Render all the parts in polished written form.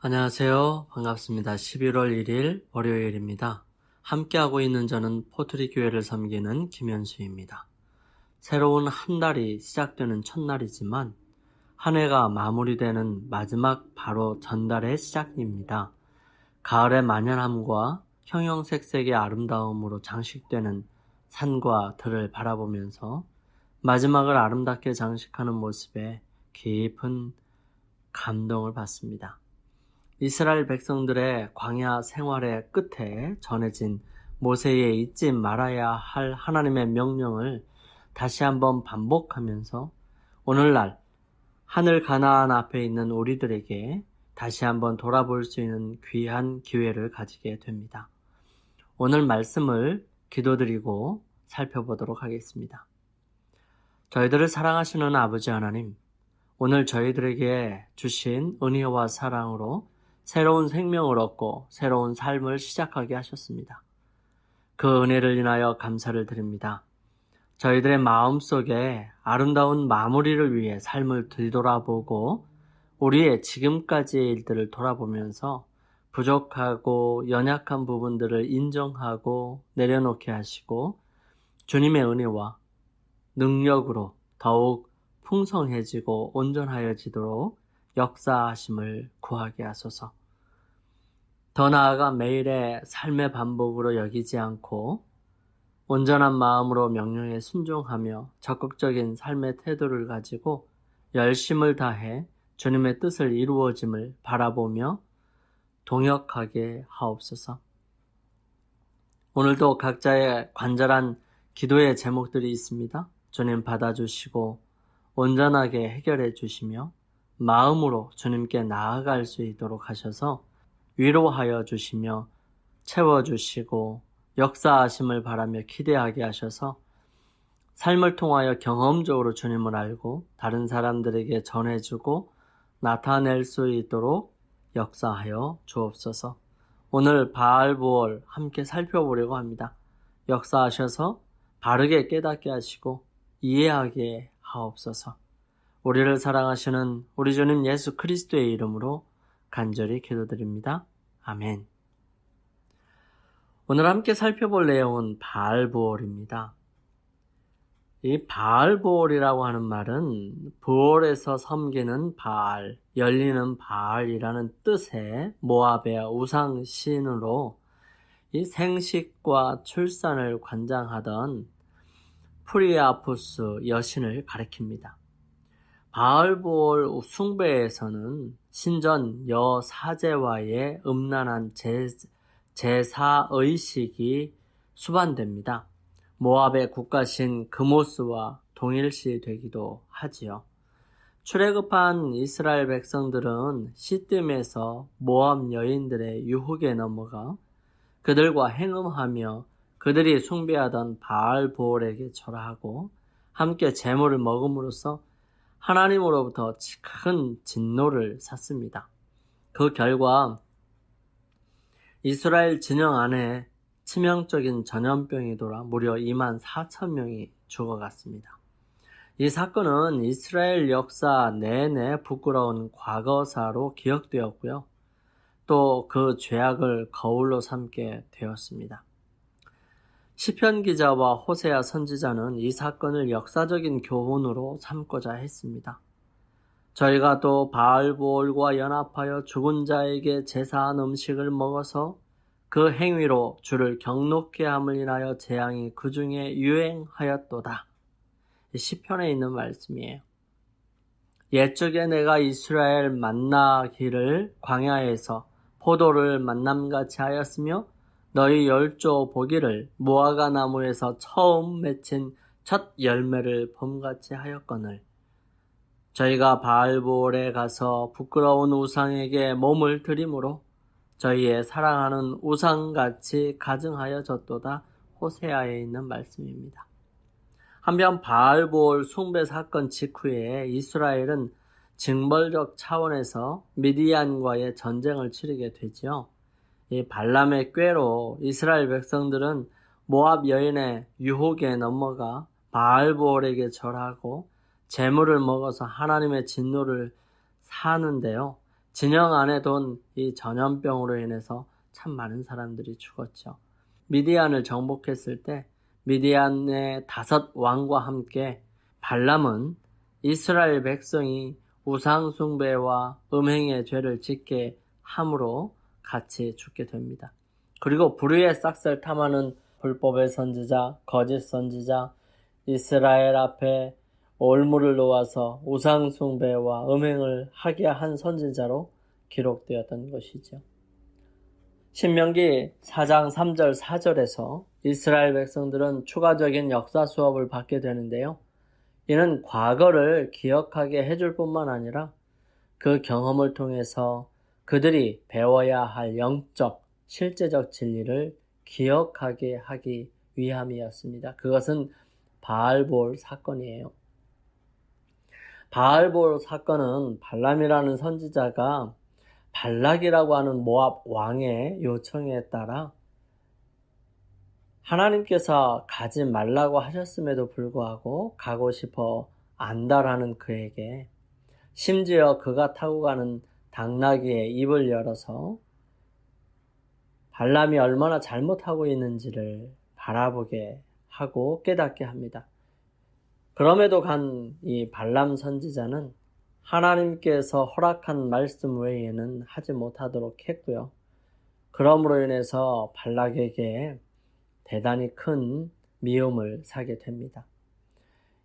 안녕하세요. 반갑습니다. 11월 1일 월요일입니다. 함께하고 있는 저는 포트리 교회를 섬기는 김현수입니다. 새로운 한 달이 시작되는 첫날이지만 한 해가 마무리되는 마지막 바로 전달의 시작입니다. 가을의 만연함과 형형색색의 아름다움으로 장식되는 산과 들을 바라보면서 마지막을 아름답게 장식하는 모습에 깊은 감동을 받습니다. 이스라엘 백성들의 광야 생활의 끝에 전해진 모세의 잊지 말아야 할 하나님의 명령을 다시 한번 반복하면서 오늘날 하늘 가나안 앞에 있는 우리들에게 다시 한번 돌아볼 수 있는 귀한 기회를 가지게 됩니다. 오늘 말씀을 기도드리고 살펴보도록 하겠습니다. 저희들을 사랑하시는 아버지 하나님, 오늘 저희들에게 주신 은혜와 사랑으로 새로운 생명을 얻고 새로운 삶을 시작하게 하셨습니다. 그 은혜를 인하여 감사를 드립니다. 저희들의 마음속에 아름다운 마무리를 위해 삶을 뒤돌아보고 우리의 지금까지의 일들을 돌아보면서 부족하고 연약한 부분들을 인정하고 내려놓게 하시고 주님의 은혜와 능력으로 더욱 풍성해지고 온전하여지도록 역사하심을 구하게 하소서. 더 나아가 매일의 삶의 반복으로 여기지 않고 온전한 마음으로 명령에 순종하며 적극적인 삶의 태도를 가지고 열심을 다해 주님의 뜻을 이루어짐을 바라보며 동역하게 하옵소서. 오늘도 각자의 간절한 기도의 제목들이 있습니다. 주님 받아주시고 온전하게 해결해 주시며 마음으로 주님께 나아갈 수 있도록 하셔서 위로하여 주시며 채워주시고 역사하심을 바라며 기대하게 하셔서 삶을 통하여 경험적으로 주님을 알고 다른 사람들에게 전해주고 나타낼 수 있도록 역사하여 주옵소서. 오늘 바알보올 함께 살펴보려고 합니다. 역사하셔서 바르게 깨닫게 하시고 이해하게 하옵소서. 우리를 사랑하시는 우리 주님 예수 그리스도의 이름으로 간절히 기도드립니다. 아멘. 오늘 함께 살펴볼 내용은 바알보올입니다. 이 바알보올이라고 하는 말은 보올에서 섬기는 바알, 열리는 바알이라는 뜻의 모압의 우상신으로 이 생식과 출산을 관장하던 프리아푸스 여신을 가리킵니다. 바알보올 숭배에서는 신전 여사제와의 음란한 제사의식이 수반됩니다. 모압의 국가신 그모스와 동일시되기도 하지요. 출애굽한 이스라엘 백성들은 시딤에서 모압 여인들의 유혹에 넘어가 그들과 행음하며 그들이 숭배하던 바알보올에게 절하고 함께 제물을 먹음으로써 하나님으로부터 큰 진노를 샀습니다. 그 결과 이스라엘 진영 안에 치명적인 전염병이 돌아 무려 24,000명이 죽어갔습니다. 이 사건은 이스라엘 역사 내내 부끄러운 과거사로 기억되었고요. 또 그 죄악을 거울로 삼게 되었습니다. 시편 기자와 호세아 선지자는 이 사건을 역사적인 교훈으로 삼고자 했습니다. 저희가 또 바알보올과 연합하여 죽은 자에게 제사한 음식을 먹어서 그 행위로 주를 경노케 함을 인하여 재앙이 그 중에 유행하였도다. 시편에 있는 말씀이에요. 옛적에 내가 이스라엘 만나기를 광야에서 포도를 만남같이 하였으며 너희 열조 보기를 무화과 나무에서 처음 맺힌 첫 열매를 봄같이 하였거늘 저희가 바알보올에 가서 부끄러운 우상에게 몸을 드림으로 저희의 사랑하는 우상같이 가증하여졌도다. 호세아에 있는 말씀입니다. 한편 바알보올 숭배 사건 직후에 이스라엘은 징벌적 차원에서 미디안과의 전쟁을 치르게 되지요. 이 발람의 꾀로 이스라엘 백성들은 모압 여인의 유혹에 넘어가 바알보올에게 절하고 제물을 먹어서 하나님의 진노를 사는데요. 진영 안에 돈 이 전염병으로 인해서 참 많은 사람들이 죽었죠. 미디안을 정복했을 때 미디안의 5 왕과 함께 발람은 이스라엘 백성이 우상 숭배와 음행의 죄를 짓게 함으로 같이 죽게 됩니다. 그리고 불의의 싹을 탐하는 불법의 선지자, 거짓 선지자, 이스라엘 앞에 올무를 놓아서 우상 숭배와 음행을 하게 한 선지자로 기록되었던 것이죠. 신명기 4장 3절 4절에서 이스라엘 백성들은 추가적인 역사 수업을 받게 되는데요. 이는 과거를 기억하게 해줄 뿐만 아니라 그 경험을 통해서 그들이 배워야 할 영적, 실제적 진리를 기억하게 하기 위함이었습니다. 그것은 바알볼 사건이에요. 바알볼 사건은 발람이라는 선지자가 발락이라고 하는 모압 왕의 요청에 따라 하나님께서 가지 말라고 하셨음에도 불구하고 가고 싶어 안다라는 그에게 심지어 그가 타고 가는 당나귀의 입을 열어서 발람이 얼마나 잘못하고 있는지를 바라보게 하고 깨닫게 합니다. 그럼에도 간 이 발람 선지자는 하나님께서 허락한 말씀 외에는 하지 못하도록 했고요. 그러므로 인해서 발락에게 대단히 큰 미움을 사게 됩니다.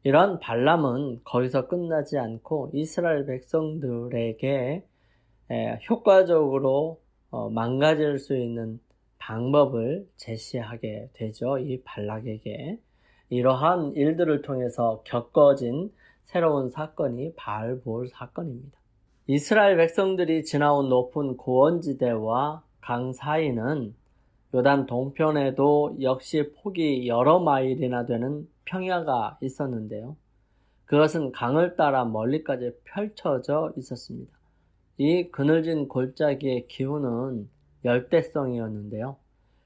이런 발람은 거기서 끝나지 않고 이스라엘 백성들에게 효과적으로 망가질 수 있는 방법을 제시하게 되죠. 이 발락에게. 이러한 일들을 통해서 겪어진 새로운 사건이 바알볼 사건입니다. 이스라엘 백성들이 지나온 높은 고원지대와 강 사이는 요단 동편에도 역시 폭이 여러 마일이나 되는 평야가 있었는데요. 그것은 강을 따라 멀리까지 펼쳐져 있었습니다. 이 그늘진 골짜기의 기후는 열대성이었는데요.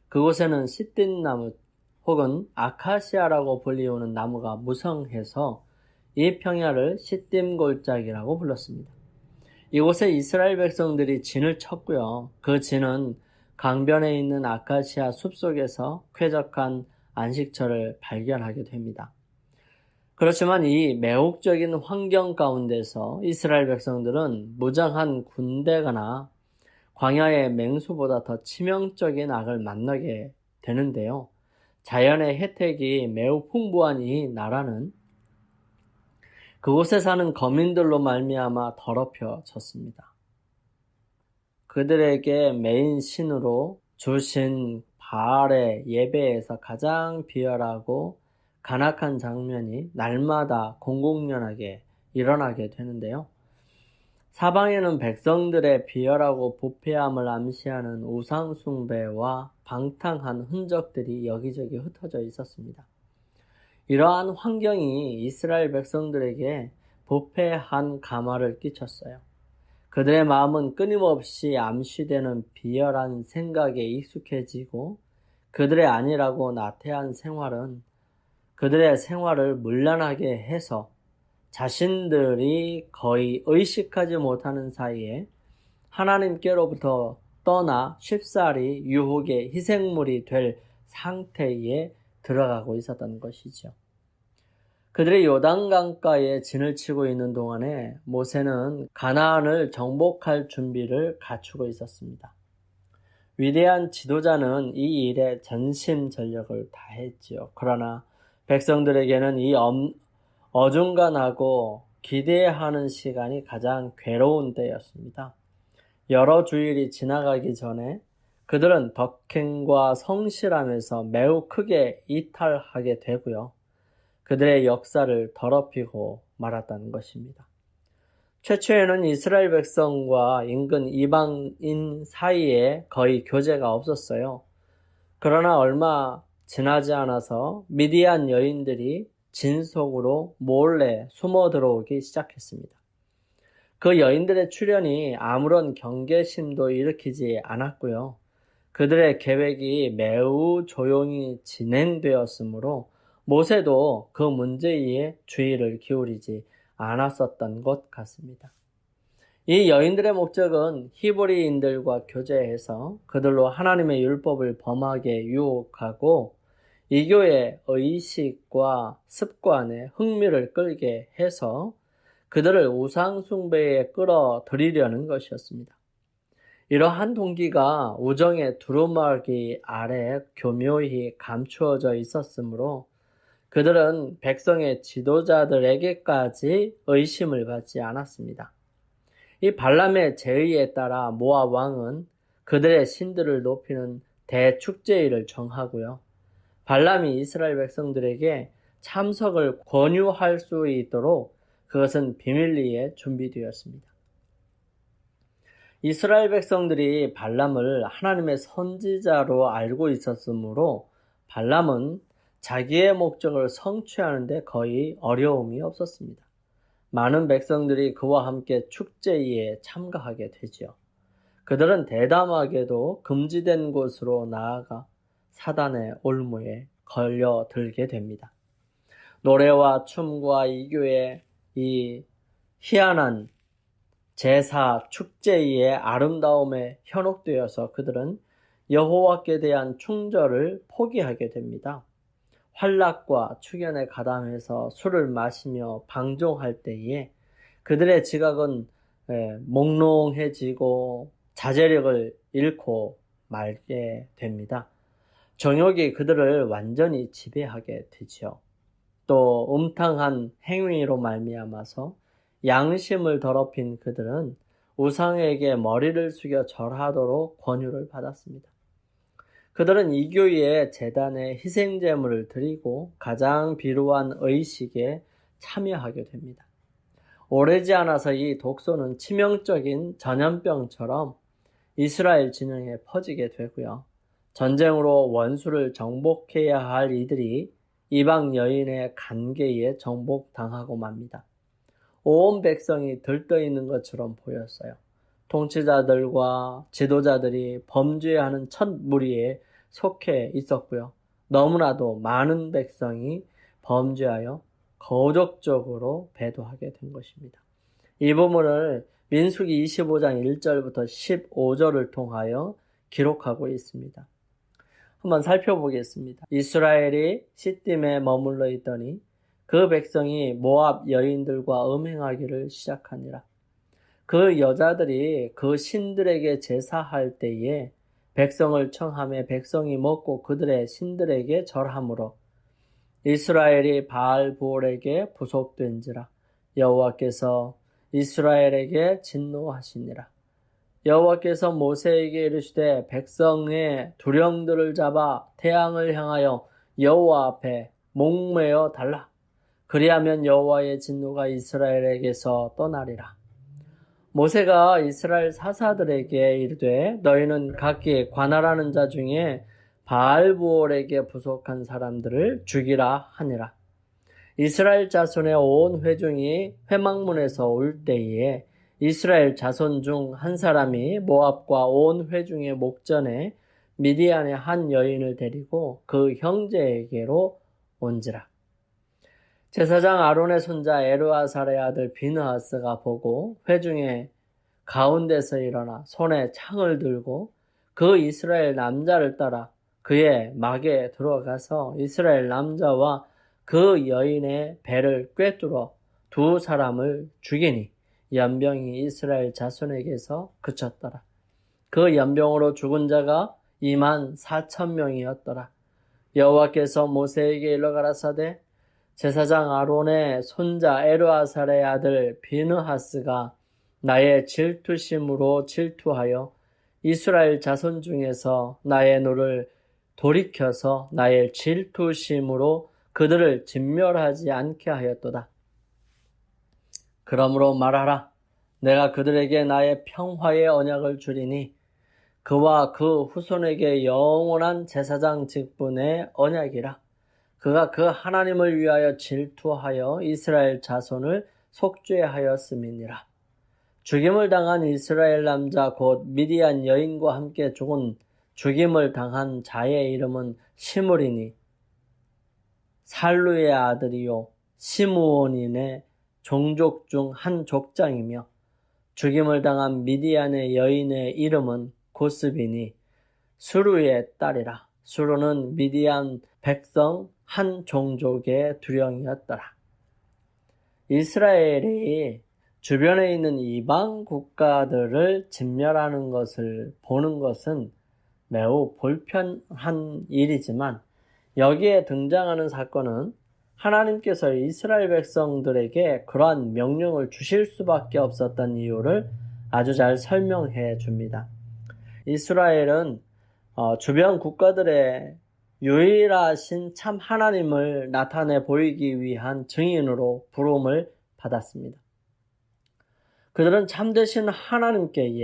그곳에는 시띠나무 혹은 아카시아라고 불리우는 나무가 무성해서 이 평야를 시딤골짜기라고 불렀습니다. 이곳에 이스라엘 백성들이 진을 쳤고요. 그 진은 강변에 있는 아카시아 숲속에서 쾌적한 안식처를 발견하게 됩니다. 그렇지만 이 매혹적인 환경 가운데서 이스라엘 백성들은 무장한 군대거나 광야의 맹수보다 더 치명적인 악을 만나게 되는데요. 자연의 혜택이 매우 풍부한 이 나라는 그곳에 사는 거민들로 말미암아 더럽혀졌습니다. 그들에게 메인 신으로 주신 바알의 예배에서 가장 비열하고 간악한 장면이 날마다 공공연하게 일어나게 되는데요. 사방에는 백성들의 비열하고 부패함을 암시하는 우상 숭배와 방탕한 흔적들이 여기저기 흩어져 있었습니다. 이러한 환경이 이스라엘 백성들에게 부패한 감화를 끼쳤어요. 그들의 마음은 끊임없이 암시되는 비열한 생각에 익숙해지고 그들의 아니라고 나태한 생활은 그들의 생활을 문란하게 해서 자신들이 거의 의식하지 못하는 사이에 하나님께로부터 떠나 쉽사리 유혹의 희생물이 될 상태에 들어가고 있었던 것이죠. 그들의 요단강가에 진을 치고 있는 동안에 모세는 가나안을 정복할 준비를 갖추고 있었습니다. 위대한 지도자는 이 일에 전심전력을 다했지요. 그러나 백성들에게는 이 어중간하고 기대하는 시간이 가장 괴로운 때였습니다. 여러 주일이 지나가기 전에 그들은 덕행과 성실함에서 매우 크게 이탈하게 되고요. 그들의 역사를 더럽히고 말았다는 것입니다. 최초에는 이스라엘 백성과 인근 이방인 사이에 거의 교제가 없었어요. 그러나 얼마 지나지 않아서 미디안 여인들이 진 속으로 몰래 숨어 들어오기 시작했습니다. 그 여인들의 출현이 아무런 경계심도 일으키지 않았고요. 그들의 계획이 매우 조용히 진행되었으므로 모세도 그 문제에 주의를 기울이지 않았었던 것 같습니다. 이 여인들의 목적은 히브리인들과 교제해서 그들로 하나님의 율법을 범하게 유혹하고 이교의 의식과 습관에 흥미를 끌게 해서 그들을 우상 숭배에 끌어들이려는 것이었습니다. 이러한 동기가 우정의 두루마기 아래 교묘히 감추어져 있었으므로 그들은 백성의 지도자들에게까지 의심을 받지 않았습니다. 이 발람의 제의에 따라 모압 왕은 그들의 신들을 높이는 대축제일을 정하고요. 발람이 이스라엘 백성들에게 참석을 권유할 수 있도록 그것은 비밀리에 준비되었습니다. 이스라엘 백성들이 발람을 하나님의 선지자로 알고 있었으므로 발람은 자기의 목적을 성취하는 데 거의 어려움이 없었습니다. 많은 백성들이 그와 함께 축제에 참가하게 되지요. 그들은 대담하게도 금지된 곳으로 나아가 사단의 올무에 걸려들게 됩니다. 노래와 춤과 이교의 이 희한한 제사 축제의 아름다움에 현혹되어서 그들은 여호와께 대한 충절을 포기하게 됩니다. 환락과 축연에 가담해서 술을 마시며 방종할 때에 그들의 지각은 몽롱해지고 자제력을 잃고 말게 됩니다. 정욕이 그들을 완전히 지배하게 되죠. 또 음탕한 행위로 말미암아서 양심을 더럽힌 그들은 우상에게 머리를 숙여 절하도록 권유를 받았습니다. 그들은 이교의 제단에 희생제물을 드리고 가장 비루한 의식에 참여하게 됩니다. 오래지 않아서 이 독소는 치명적인 전염병처럼 이스라엘 진영에 퍼지게 되고요. 전쟁으로 원수를 정복해야 할 이들이 이방 여인의 간계에 정복당하고 맙니다. 온 백성이 들떠있는 것처럼 보였어요. 통치자들과 지도자들이 범죄하는 첫 무리에 속해 있었고요. 너무나도 많은 백성이 범죄하여 거족적으로 배도하게 된 것입니다. 이 부분을 민수기 25장 1절부터 15절을 통하여 기록하고 있습니다. 한번 살펴보겠습니다. 이스라엘이 시딤에 머물러 있더니 그 백성이 모압 여인들과 음행하기를 시작하니라. 그 여자들이 그 신들에게 제사할 때에 백성을 청하며 백성이 먹고 그들의 신들에게 절하므로 이스라엘이 바알브올에게 부속된지라. 여호와께서 이스라엘에게 진노하시니라. 여호와께서 모세에게 이르시되 백성의 두령들을 잡아 태양을 향하여 여호와 앞에 목매어 달라. 그리하면 여호와의 진노가 이스라엘에게서 떠나리라. 모세가 이스라엘 사사들에게 이르되 너희는 각기 관할하는 자 중에 바알브올에게 부속한 사람들을 죽이라 하니라. 이스라엘 자손의 온 회중이 회막문에서 올 때에 이스라엘 자손 중 한 사람이 모압과 온 회중의 목전에 미디안의 한 여인을 데리고 그 형제에게로 온지라. 제사장 아론의 손자 엘르아살의 아들 비느하스가 보고 회중의 가운데서 일어나 손에 창을 들고 그 이스라엘 남자를 따라 그의 막에 들어가서 이스라엘 남자와 그 여인의 배를 꿰뚫어 두 사람을 죽이니 연병이 이스라엘 자손에게서 그쳤더라. 그 연병으로 죽은 자가 24,000명이었더라. 여호와께서 모세에게 일러 가라사대 제사장 아론의 손자 엘르아살의 아들 비느하스가 나의 질투심으로 질투하여 이스라엘 자손 중에서 나의 노를 돌이켜서 나의 질투심으로 그들을 진멸하지 않게 하였도다. 그러므로 말하라. 내가 그들에게 나의 평화의 언약을 주리니 그와 그 후손에게 영원한 제사장 직분의 언약이라. 그가 그 하나님을 위하여 질투하여 이스라엘 자손을 속죄하였음이니라. 죽임을 당한 이스라엘 남자 곧 미디안 여인과 함께 죽임을 당한 자의 이름은 시므리니 살루의 아들이요 시므온인의 종족 중 한 족장이며 죽임을 당한 미디안의 여인의 이름은 고스비니 수루의 딸이라. 수루는 미디안 백성 한 종족의 두령이었더라. 이스라엘이 주변에 있는 이방 국가들을 진멸하는 것을 보는 것은 매우 불편한 일이지만 여기에 등장하는 사건은 하나님께서 이스라엘 백성들에게 그러한 명령을 주실 수밖에 없었던 이유를 아주 잘 설명해 줍니다. 이스라엘은 주변 국가들의 유일하신 참 하나님을 나타내 보이기 위한 증인으로 부름을 받았습니다. 그들은 참되신 하나님께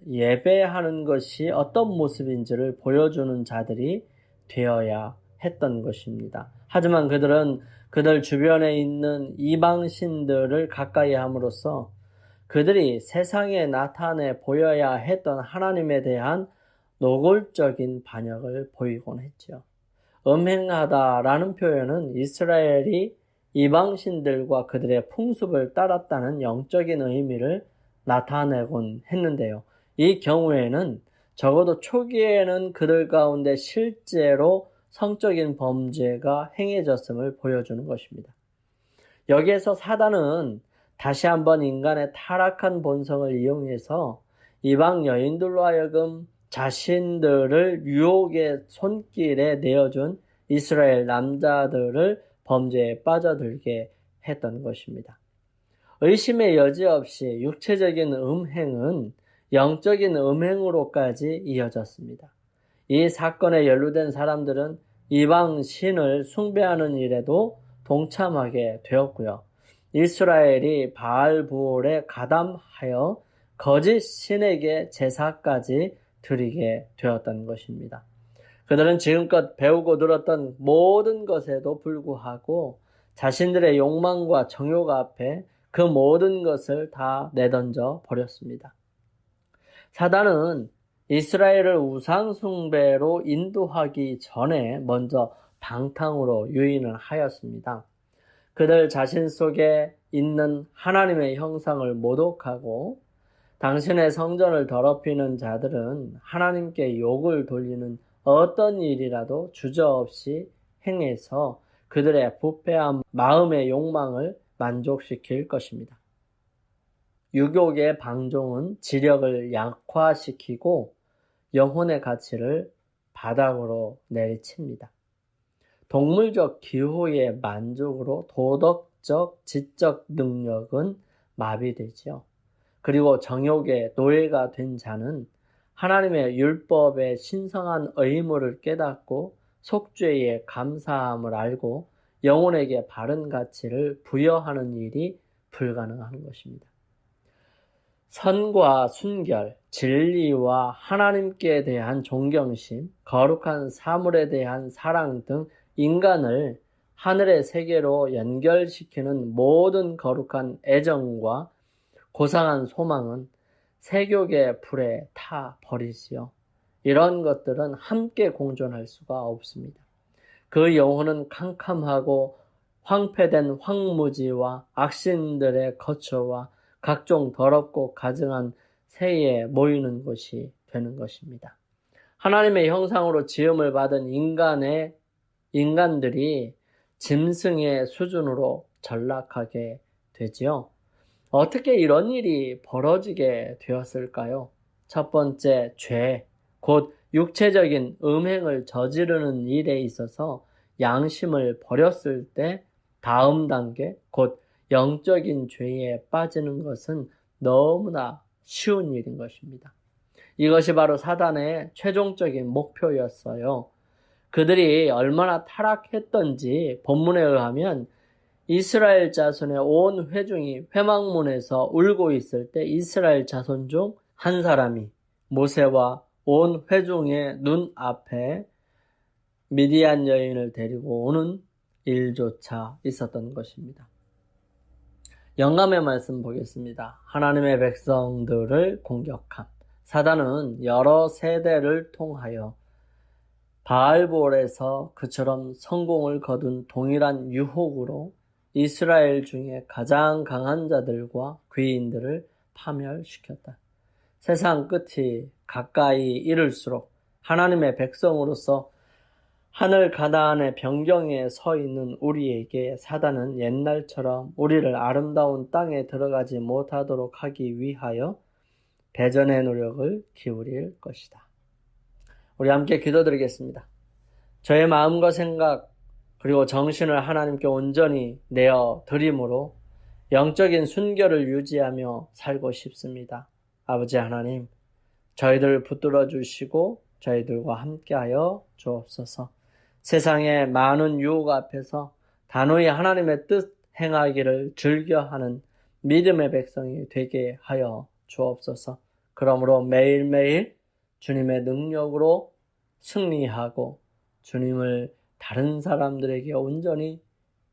예배하는 것이 어떤 모습인지를 보여주는 자들이 되어야 했던 것입니다. 하지만 그들은 그들 주변에 있는 이방신들을 가까이 함으로써 그들이 세상에 나타내 보여야 했던 하나님에 대한 노골적인 반역을 보이곤 했죠. 음행하다라는 표현은 이스라엘이 이방신들과 그들의 풍습을 따랐다는 영적인 의미를 나타내곤 했는데요. 이 경우에는 적어도 초기에는 그들 가운데 실제로 성적인 범죄가 행해졌음을 보여주는 것입니다. 여기에서 사단은 다시 한번 인간의 타락한 본성을 이용해서 이방 여인들로 하여금 자신들을 유혹의 손길에 내어준 이스라엘 남자들을 범죄에 빠져들게 했던 것입니다. 의심의 여지 없이 육체적인 음행은 영적인 음행으로까지 이어졌습니다. 이 사건에 연루된 사람들은 이방 신을 숭배하는 일에도 동참하게 되었고요. 이스라엘이 바알부올에 가담하여 거짓 신에게 제사까지 드리게 되었던 것입니다. 그들은 지금껏 배우고 들었던 모든 것에도 불구하고 자신들의 욕망과 정욕 앞에 그 모든 것을 다 내던져 버렸습니다. 사단은 이스라엘을 우상숭배로 인도하기 전에 먼저 방탕으로 유인을 하였습니다. 그들 자신 속에 있는 하나님의 형상을 모독하고 당신의 성전을 더럽히는 자들은 하나님께 욕을 돌리는 어떤 일이라도 주저없이 행해서 그들의 부패한 마음의 욕망을 만족시킬 것입니다. 유욕의 방종은 지력을 약화시키고 영혼의 가치를 바닥으로 내리칩니다. 동물적 기호의 만족으로 도덕적, 지적 능력은 마비되죠. 그리고 정욕의 노예가 된 자는 하나님의 율법의 신성한 의무를 깨닫고 속죄의 감사함을 알고 영혼에게 바른 가치를 부여하는 일이 불가능한 것입니다. 선과 순결, 진리와 하나님께 대한 존경심, 거룩한 사물에 대한 사랑 등 인간을 하늘의 세계로 연결시키는 모든 거룩한 애정과 고상한 소망은 세욕의 불에 타 버리지요. 이런 것들은 함께 공존할 수가 없습니다. 그 영혼은 캄캄하고 황폐된 황무지와 악신들의 거처와 각종 더럽고 가증한 새에 모이는 곳이 되는 것입니다. 하나님의 형상으로 지음을 받은 인간들이 짐승의 수준으로 전락하게 되지요. 어떻게 이런 일이 벌어지게 되었을까요? 첫 번째, 죄, 곧 육체적인 음행을 저지르는 일에 있어서 양심을 버렸을 때 다음 단계, 곧 영적인 죄에 빠지는 것은 너무나 쉬운 일인 것입니다. 이것이 바로 사단의 최종적인 목표였어요. 그들이 얼마나 타락했던지 본문에 의하면 이스라엘 자손의 온 회중이 회막문에서 울고 있을 때 이스라엘 자손 중 한 사람이 모세와 온 회중의 눈앞에 미디안 여인을 데리고 오는 일조차 있었던 것입니다. 영감의 말씀 보겠습니다. 하나님의 백성들을 공격함. 사단은 여러 세대를 통하여 바알볼에서 그처럼 성공을 거둔 동일한 유혹으로 이스라엘 중에 가장 강한 자들과 귀인들을 파멸시켰다. 세상 끝이 가까이 이를수록 하나님의 백성으로서 하늘 가나안의 변경에 서 있는 우리에게 사단은 옛날처럼 우리를 아름다운 땅에 들어가지 못하도록 하기 위하여 배전의 노력을 기울일 것이다. 우리 함께 기도드리겠습니다. 저의 마음과 생각 그리고 정신을 하나님께 온전히 내어 드림으로 영적인 순결을 유지하며 살고 싶습니다. 아버지 하나님, 저희들 붙들어 주시고 저희들과 함께하여 주옵소서. 세상의 많은 유혹 앞에서 단호히 하나님의 뜻 행하기를 즐겨하는 믿음의 백성이 되게 하여 주옵소서. 그러므로 매일매일 주님의 능력으로 승리하고 주님을 다른 사람들에게 온전히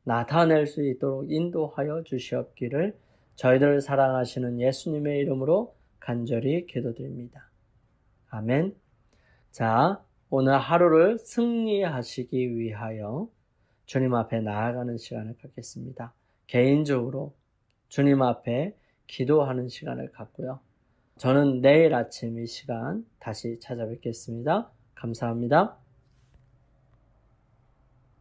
나타낼 수 있도록 인도하여 주시옵기를 저희들을 사랑하시는 예수님의 이름으로 간절히 기도드립니다. 아멘. 자, 오늘 하루를 승리하시기 위하여 주님 앞에 나아가는 시간을 갖겠습니다. 개인적으로 주님 앞에 기도하는 시간을 갖고요. 저는 내일 아침 이 시간 다시 찾아뵙겠습니다. 감사합니다.